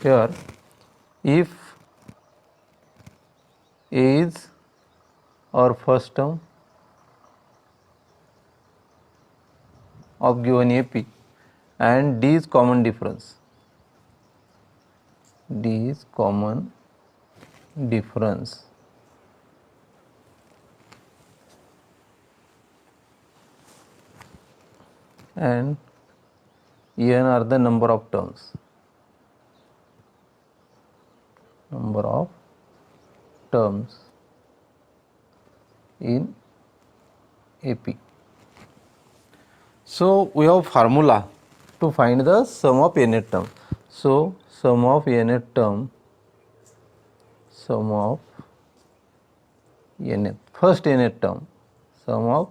Here, if A is our first term of given AP and D is common difference. D is common difference. And N are the number of terms. Number of terms in AP. So we have formula to find the sum of nth term. So sum of nth term, sum of nth, first nth term, sum of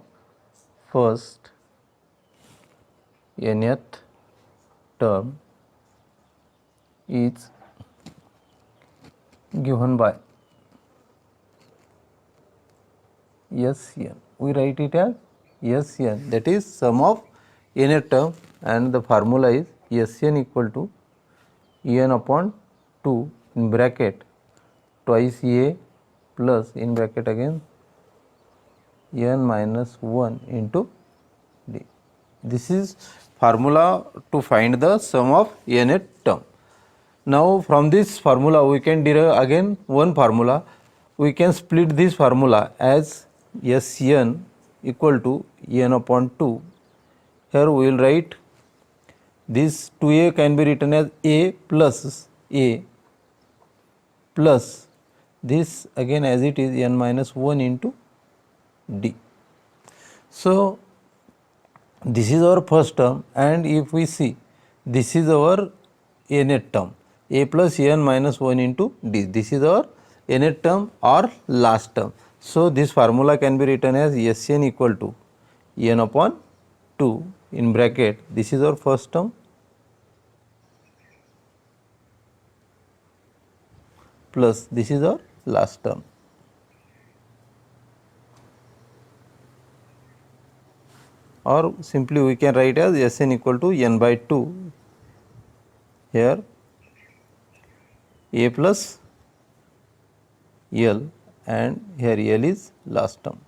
first nth term is given by Sn. We write it as Sn, that is sum of nth term, and the formula is Sn equal to n upon 2 in bracket twice A plus in bracket again n minus 1 into D. This is formula to find the sum of nth term. Now from this formula we can derive again one formula. We can split this formula as Sn equal to n upon 2. Here we will write this 2a can be written as a plus this again as it is n minus 1 into D. So this is our first term, and if we see this is our nth term, a plus n minus 1 into D. This is our nth term or last term. So this formula can be written as Sn equal to n upon 2 in bracket. This is our first term plus this is our last term. Or simply we can write as Sn equal to n by 2. Here a plus L and here L is last term.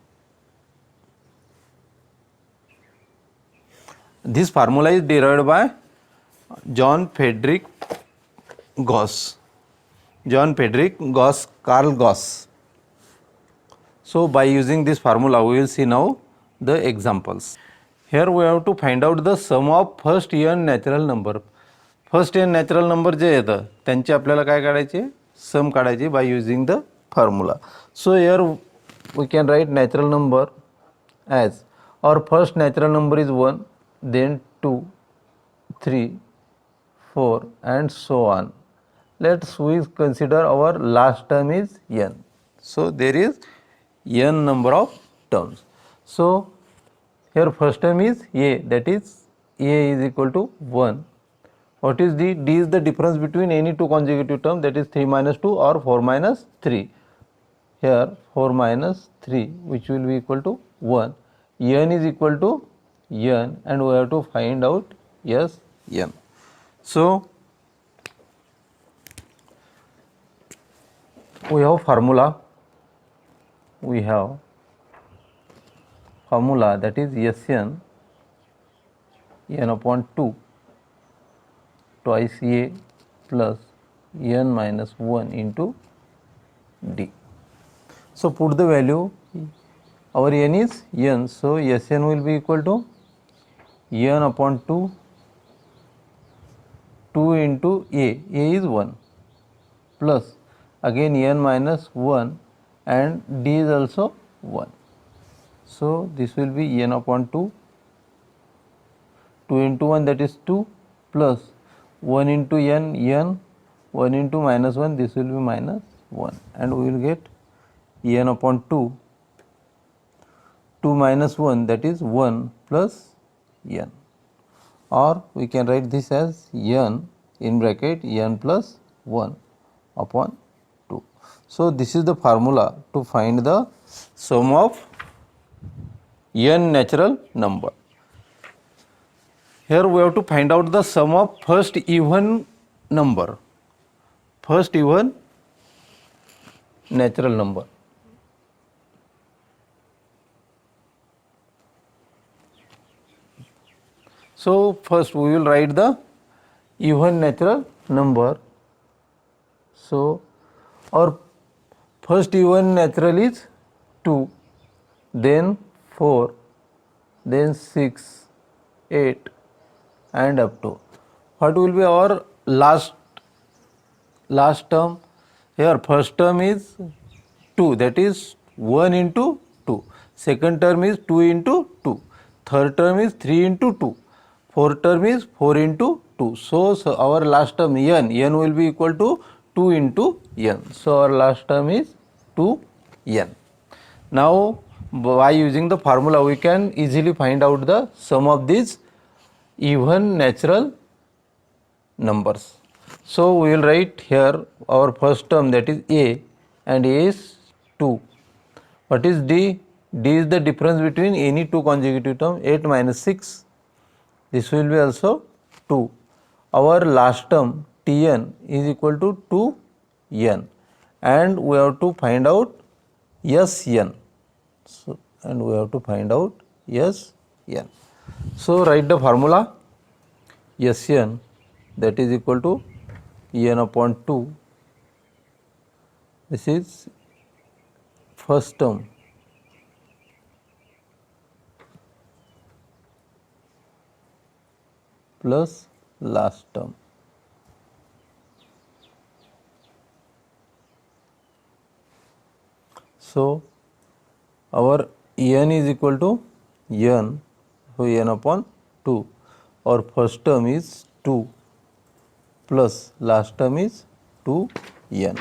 This formula is derived by John Friedrich Gauss. Carl Gauss. So by using this formula we will see now the examples. Here we have to find out the sum of first n natural number. First n natural number जे येतं त्यांचे आपल्याला काय काढायचे, sum काढायचे by using the formula. So here we can write natural number as our first natural number is 1, then 2, 3, 4 and so on. Let's we consider our last term is n. So there is n number of terms. So here first term is a, that is a is equal to 1. What is D? D is the difference between any two consecutive terms, that is 3 minus 2 or 4 minus 3. Here 4 minus 3 which will be equal to 1. N is equal to n and we have to find out Sn. So we have formula. That is Sn n upon 2 twice a plus n minus 1 into D. So put the value, our n is n, so Sn will be equal to n upon 2 into a is 1 plus again n minus 1 and D is also 1. So this will be n upon 2 into 1, that is 2 plus 1 into n, 1 into minus 1, this will be minus 1 and we will get n upon 2 minus 1, that is 1 plus n, or we can write this as n in bracket n plus 1 upon 2. So this is the formula to find the sum of n natural number. Here we have to find out the sum of first even number. first even natural number. So first we will write the even natural number. So our first even natural is 2, then 4, then 6, 8 and up to. What will be our last term? Here first term is 2, that is 1 into 2. Second term is 2 into 2. Third term is 3 into 2. Fourth term is 4 into 2. So our last term n will be equal to 2 into n. So our last term is 2n. Now by using the formula we can easily find out the sum of these even natural numbers. So we will write here our first term, that is a, and a is 2. What is d? D is the difference between any two consecutive terms. 8 minus 6, this will be also 2. Our last term Tn is equal to 2n, and we have to find out Sn. So, and we have to find out Sn. So write the formula. Sn, that is equal to n upon 2. This is first term plus last term. So our n is equal to n, so n upon 2. Our first term is 2 plus last term is 2n.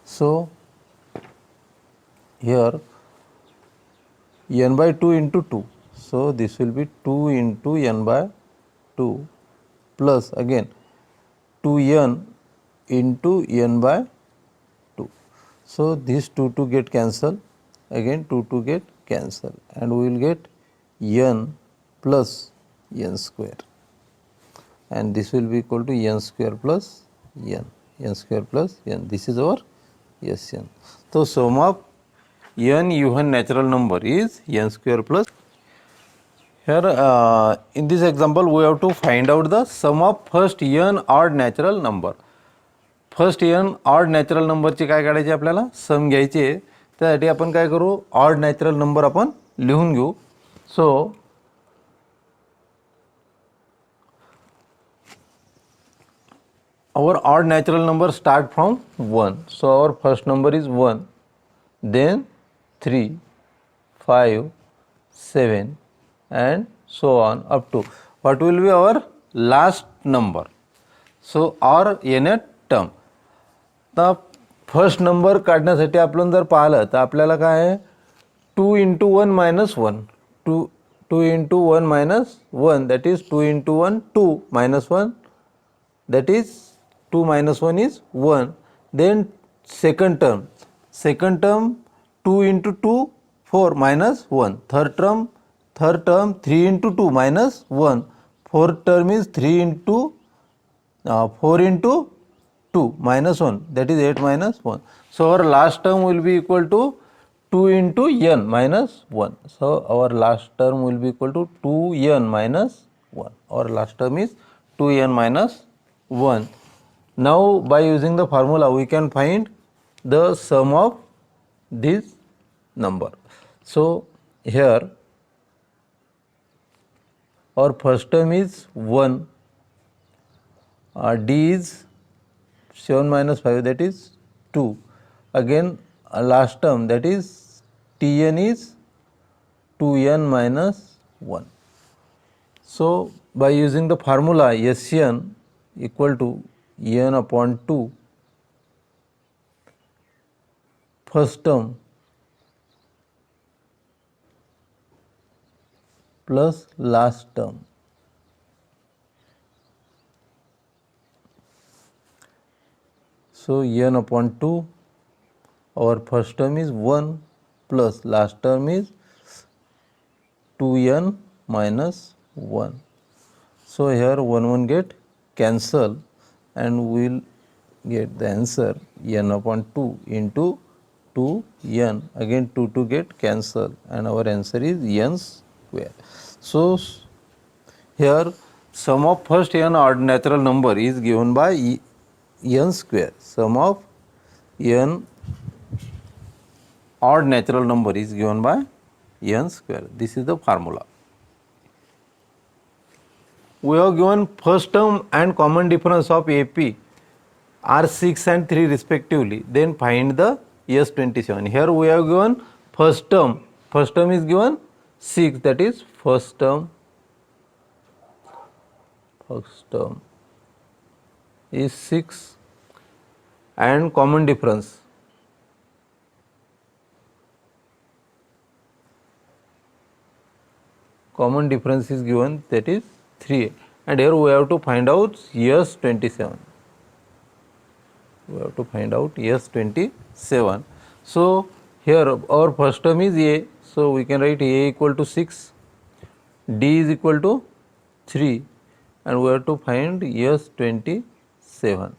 So here n by 2 into 2. So this will be 2 into n by 2 plus again 2n into n by 2. So these 2 get cancelled, again 2 get cancelled, and we will get n plus n square, and this will be equal to n square plus n square plus n. This is our Sn. So sum of n even natural number is n square plus. Here in this example we have to find out the sum of first n odd natural number. First n odd natural नंबरची काय काढायची आपल्याला सम घ्यायची आहे. त्यासाठी आपण काय करू, ऑड नॅचरल नंबर आपण लिहून घेऊ. सो our odd natural number start from 1. So our first number is 1, then 3, 5, 7 and so on up to what will be our last number. So or nth term. आता फर्स्ट नंबर काढण्यासाठी आपण जर पाहिलं तर आपल्याला काय आहे 2 into 1 minus 1, 2 into 1 minus 1, that is 2 into 1 2 minus 1, that is 2 minus 1 is 1. Then second term 2 into 2 4 minus 1. Third term 3 into 2 minus 1. Fourth term is 3 into 4 into 2 minus 1, that is 8 minus 1. So our last term will be equal to 2 into n minus 1. So our last term will be equal to 2n minus 1. Our last term is 2n minus 1. Now by using the formula we can find the sum of this number. So here our first term is 1, d is 7 minus 5, that is 2. Again last term, that is Tn is 2n minus 1. So by using the formula Sn equal to n upon 2, first term plus last term. So n upon 2, our first term is 1 plus last term is 2n minus 1. So here 1 get cancel and we will get the answer n upon 2 into 2n, again 2 get cancel, and our answer is n square. So here sum of first n odd natural number is given by n square. Sum of n odd natural number is given by n square. This is the formula. We have given first term and common difference of AP are 6 and 3 respectively. Then find the S27. Here we have given first term. First term is given 6, that is first term. First term is 6 and common difference. Common difference is given, that is 3, and here we have to find out S27. We have to find out S27. So here our first term is A, so we can write A equal to 6, D is equal to 3, and we have to find S27.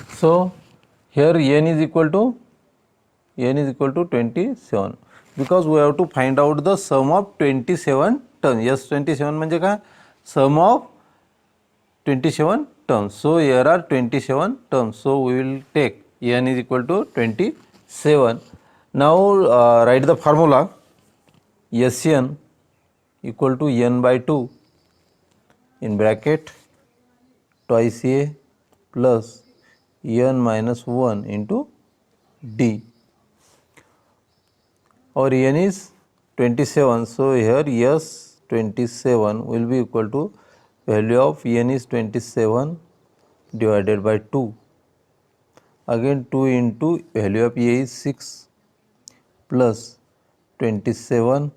So here n is equal to 27, because we have to find out the sum of 27 terms. S27 म्हणजे काय? Sum of 27 terms. So here are 27 terms. So we will take n is equal to 27. Now write the formula. Sn equal to n by 2 in bracket twice a plus n minus 1 into d. Our n is 27, so here S27 will be equal to value of n is 27 divided by 2. Again 2 into value of a is 6 plus 27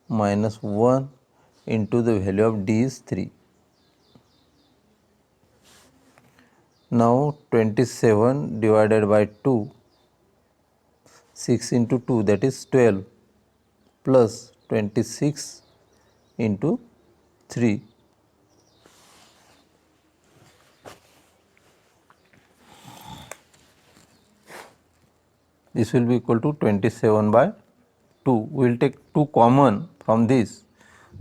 minus 1 into the value of d is 3. Now 27 divided by 2, 6 into 2, that is 12, plus 26 into 3. This will be equal to 27 by 2. We will take 2 common from this.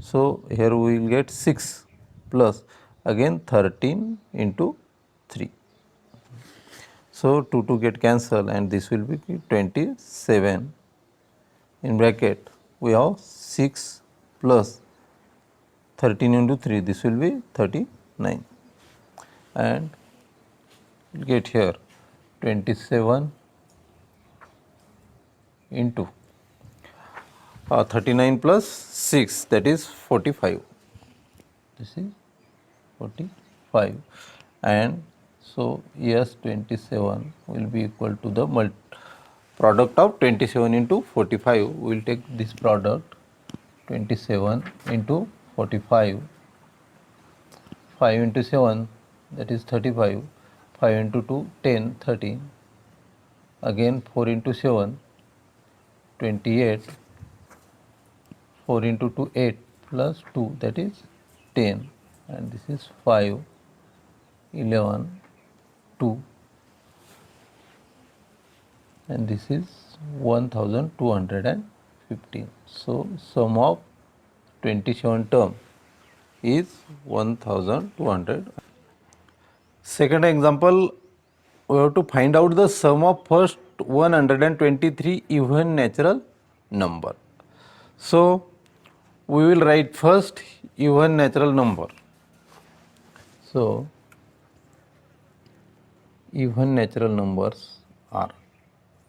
So here we will get 6 plus again 13 into 3. So 2 get cancelled, and this will be 27. In bracket we have 6 plus 13 into 3, this will be 39, and get here 27 into 39 plus 6, that is 45. This is 45, and so S27 will be equal to the product of 27 into 45. We will take this product 27 into 45, 5 into 7, that is 35, 5 into 2, 10, 13, again 4 into 7, 28, 4 into 2, 8, plus 2, that is 10, and this is 5, 11, 2, and this is 1215. So sum of 27 term is 1200. Second example, we have to find out the sum of first 123 even natural number. So we will write first even natural number. So even natural numbers are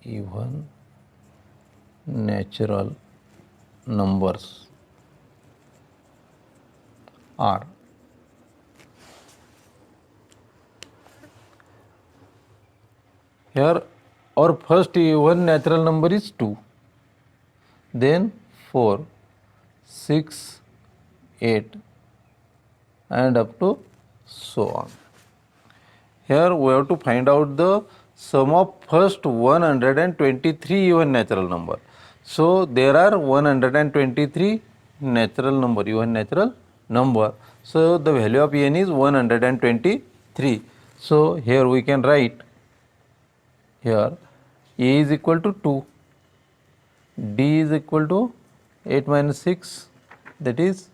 even natural numbers are here our first even natural number is 2, then 4, 6, 8, and up to so on. Here we have to find out the sum of first 123 even natural number. So there are 123 natural number, even natural number. So the value of n is 123. So here we can write here a is equal to 2, d is equal to 8 minus 6, that is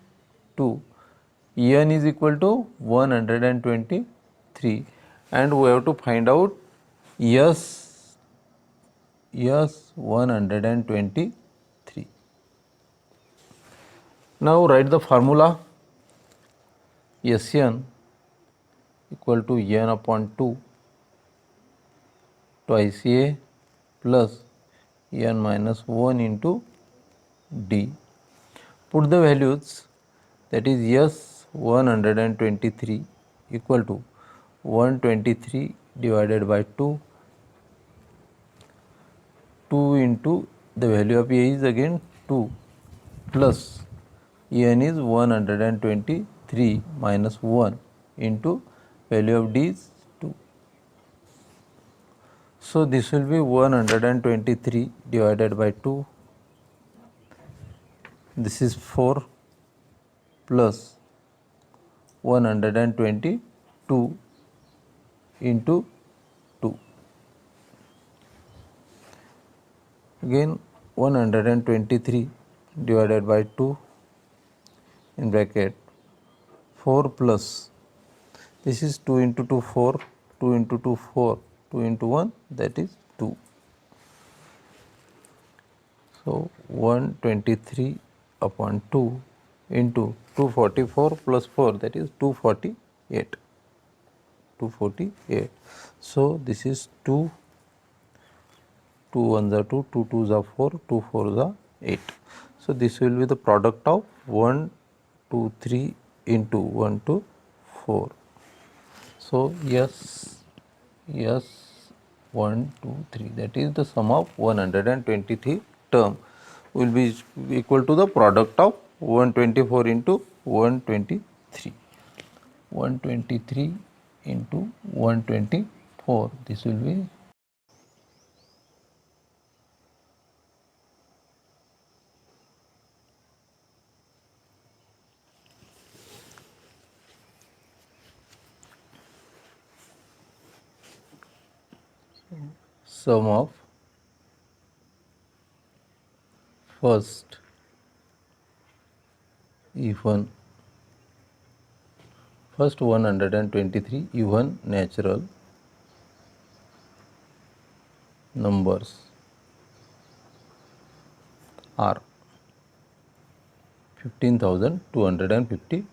2, n is equal to 123, and we have to find out s 123. Now write the formula. Sn equal to n upon 2 twice a plus n minus 1 into d. Put the values, that is s 123 equal to 123 divided by 2, 2 into the value of a is again 2 plus n is 123 minus 1 into value of d is 2. So this will be 123 divided by 2, this is 4 plus 122 into 2, again 123 divided by 2 in bracket 4 plus, this is 2 into 2 4, 2 into 2 4, 2 into 1, that is 2. So 123 upon 2 into 244 plus 4, that is 248. 248. So this is 2, 2 1s are 2, 2 2s are 4, 2 4s are 8. So this will be the product of 1 2 3 into 1 to 4. So yes 1 2 3, that is the sum of 123 term will be equal to the product of 124 into 123. 123 into 124, this will be sum of first even, first 123 even natural numbers are 15,252.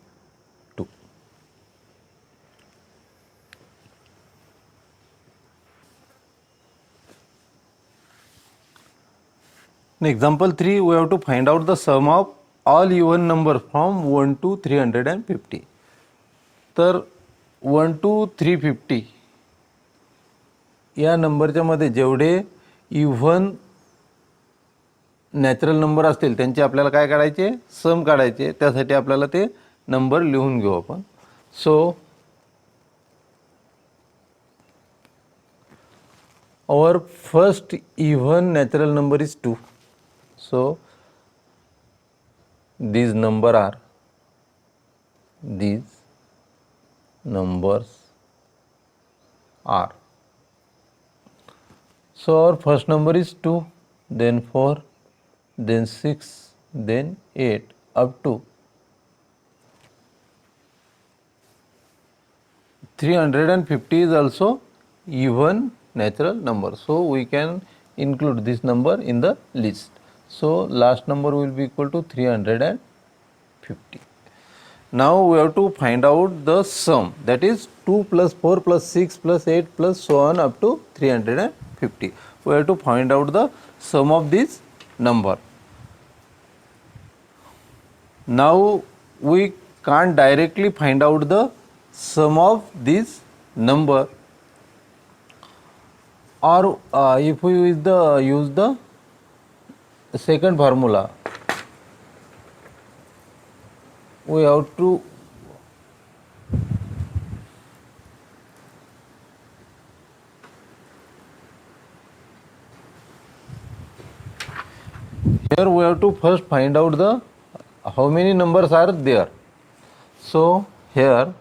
In example 3, we have to find out the sum of all even numbers from 1 to 350. तर 1 to 350 या नंबरच्या मध्ये जेवढे even natural number असतील त्यांचे आपल्याला काय काढायचे, सम काढायचे. त्यासाठी आपल्याला ते नंबर लिहून घेऊ आपण. सो our first even natural number is 2. So these numbers are, so our first number is 2, then 4, then 6, then 8 up to 350 is also even natural number. So we can include this number in the list. So last number will be equal to 350. Now we have to find out the sum, that is 2 plus 4 plus 6 plus 8 plus so on up to 350. We have to find out the sum of this number. Now we can't directly find out the sum of this number, or if we use the second formula, we have to here we have to first find out the how many numbers are there? So here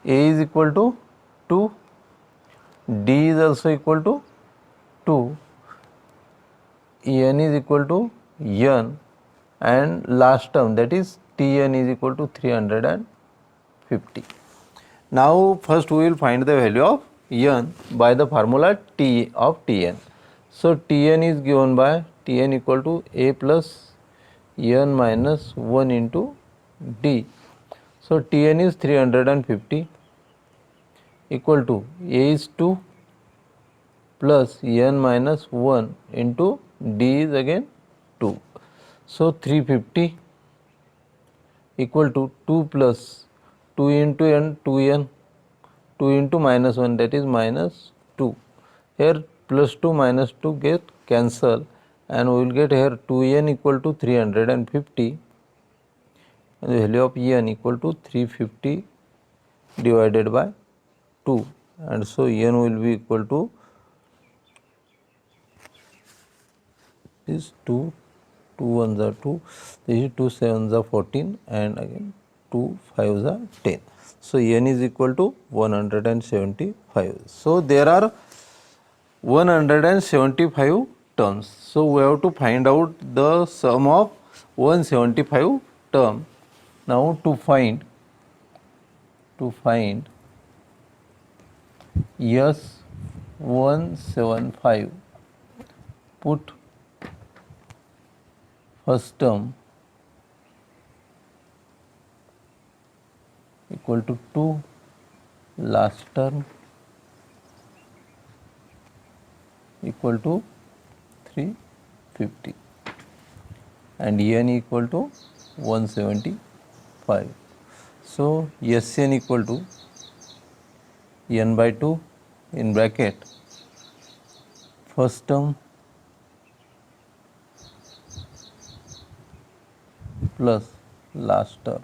A is equal to 2, D is also equal to 2, N is equal to N, and last term, that is Tn, is equal to 350. Now first we will find the value of N by the formula T of Tn. So Tn is given by Tn equal to A plus N minus 1 into D. So Tn is 350 equal to A is 2 plus N minus 1 into D is again 2. So 350 equal to 2 plus 2 into n, 2n, 2 into minus 1, that is minus 2. Here plus 2 minus 2 get cancel, and we will get here 2n equal to 350, and the value of n equal to 350 divided by 2, and so n will be equal to this 2, 2 ones are 2, this is 2 sevens are 14, and again 2 fives are 10. So n is equal to 175. So there are 175 terms. So we have to find out the sum of 175 term. Now to find S 175, put first term equal to 2, last term equal to 350, and n equal to 175. So Sn equal to n by 2 in bracket first term plus last term.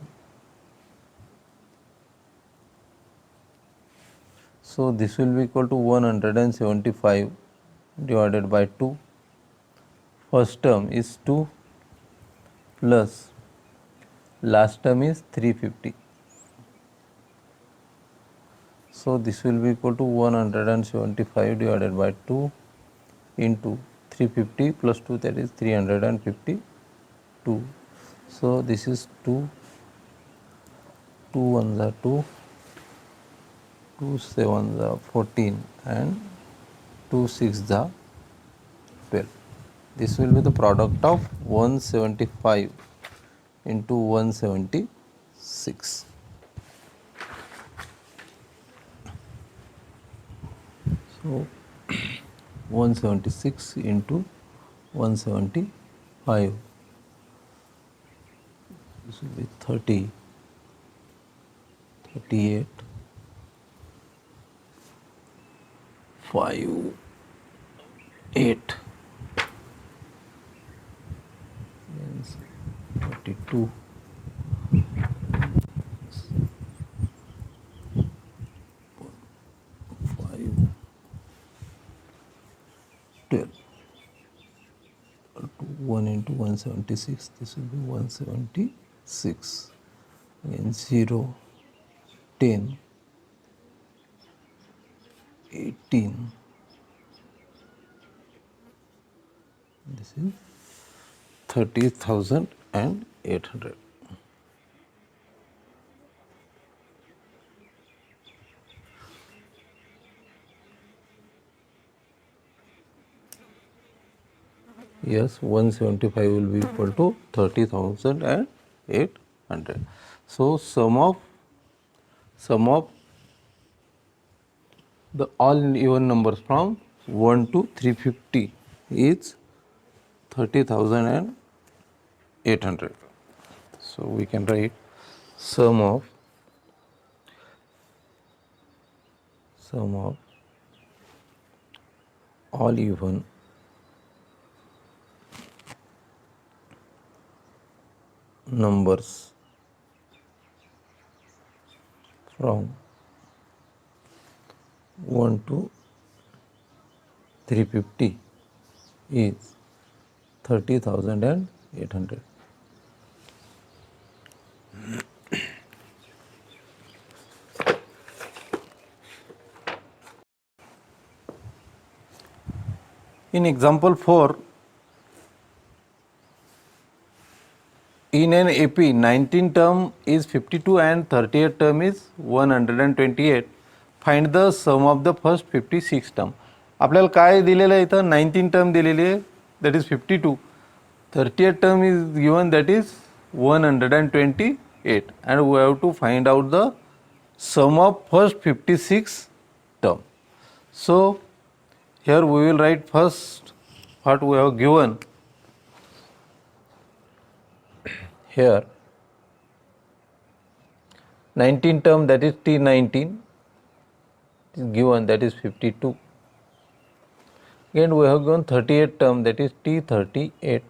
So this will be equal to 175 divided by 2. First term is 2 plus last term is 350. So this will be equal to 175 divided by 2 into 350 plus 2, that is 352. So this is 2, 2 ones are 2, 2 sevens are 14, and 2 sixes are 12. This will be the product of 175 into 176. So 176 into 175, this will be 30, 38, 5, 8, 32, 5, 12. 1 into 176, this will be 176. Again 0, 10, 18. This is 30,800. Yes, 175 will be equal to 30,800. So sum of the all even numbers from 1 to 350 is 30,800. So we can write sum of all even numbers from 1 to 350 is 30,800. 800. In example 4, in an AP, 19 term is 52 and 38 term is 128. Find the sum of the first 56 term. आपल्याला काय दिलेलं आहे इथं 19 term दिलेली आहे, that is 52. 38 term is given, that is 128, and we have to find out the sum of first 56 term. So here we will write first what we have given here. 19 term, that is T19 is given, that is 52. Again we have given 38 term, that is T38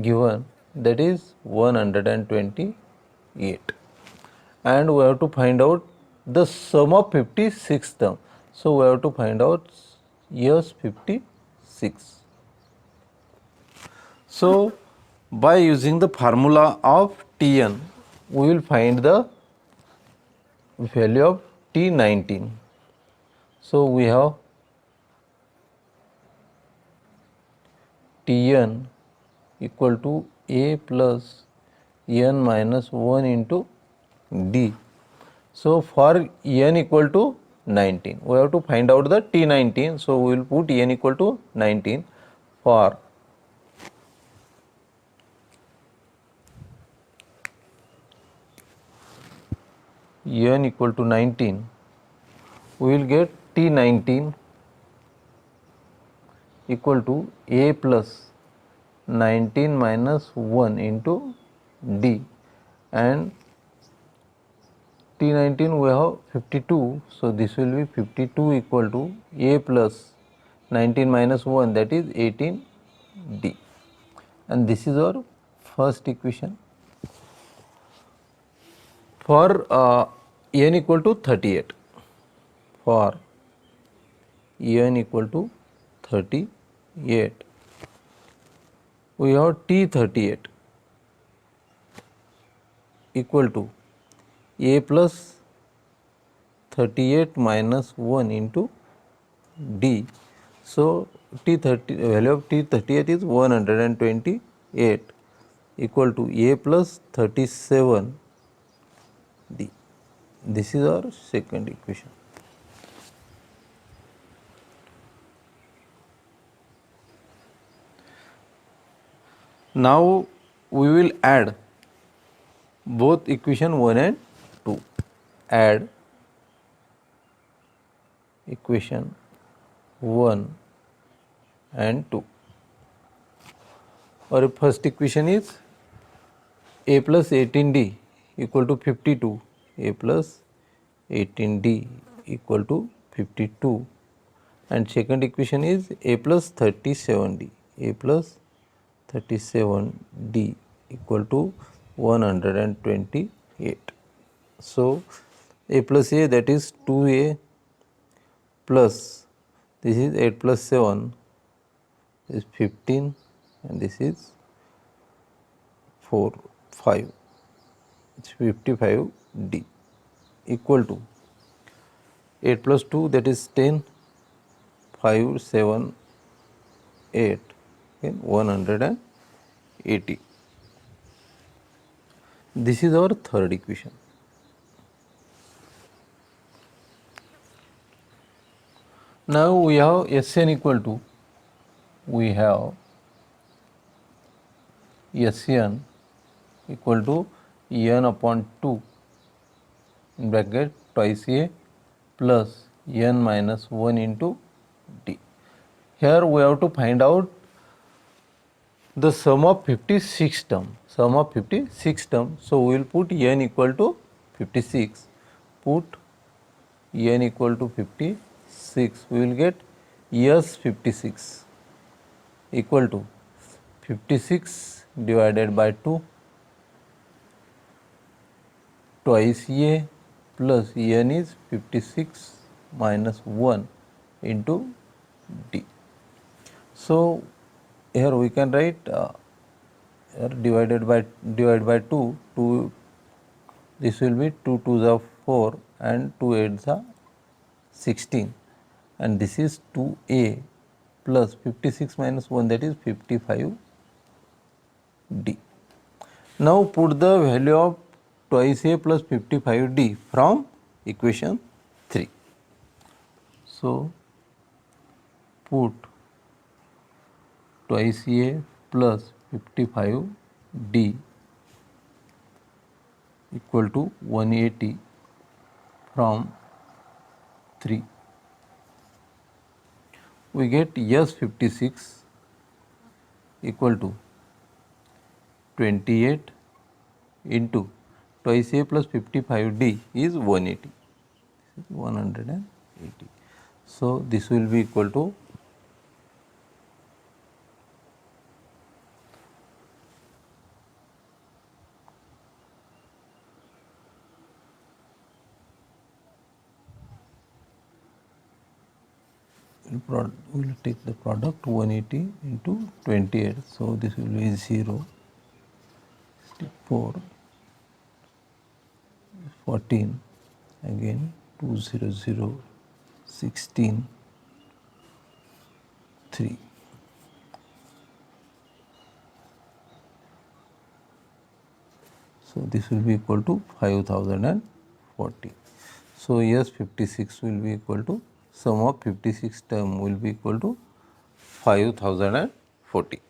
given, that is 128, and we have to find out the sum of 56 term. So we have to find out yes 56. So by using the formula of Tn, we will find the value of T19. So we have Tn equal to A plus n minus 1 into D. So for n equal to 19, we have to find out the T19. So we will put n equal to 19 for n equal to 19. We will get T19 equal to A plus 19 minus 1 into D, and T19 we have 52, so this will be 52 equal to A plus 19 minus 1, that is 18D, and this is our first equation. For n equal to 38, for n equal to 38, we have T38 equal to A plus 38 minus 1 into D. So value of T38 is 128 equal to A plus 37 D. This is our second equation. Now we will add both equation 1 and 2. Add equation 1 and 2. Our first equation is A plus 18D equal to 52. A plus 18D equal to 52. And second equation is A plus 37D. A plus 37D equal to 128. So A plus A, that is 2A plus, this is 8 plus 7 is 15, and this is 5, it's 55D equal to 8 plus 2, that is 10, 5, 7, 8, okay, 180. This is our third equation. Now we have Sn equal to, we have Sn equal to n upon 2 in bracket twice A plus n minus 1 into D. Here we have to find out the sum of 56 term. Sum of 56 term. So we will put n equal to 56. Put n equal to 56. We will get yes 56 equal to 56 divided by 2 twice A plus n is 56 minus 1 into D. So here we can write here divide by 2, this will be 2 2s are 4 and 2 8s are 16, and this is 2a plus 56 minus 1, that is 55d. Now put the value of twice a plus 55d from equation 3. So put twice a plus 55d equal to 180 from 3. We get S56 equal to 28 into twice a plus 55d is 180. 180. So this will be equal to we will take the product 180 into 28. So this will be 0, 4, 14, again 200, 16, 3. So this will be equal to 5040. So yes, 56 will be equal to, sum of 56 term will be equal to 5040.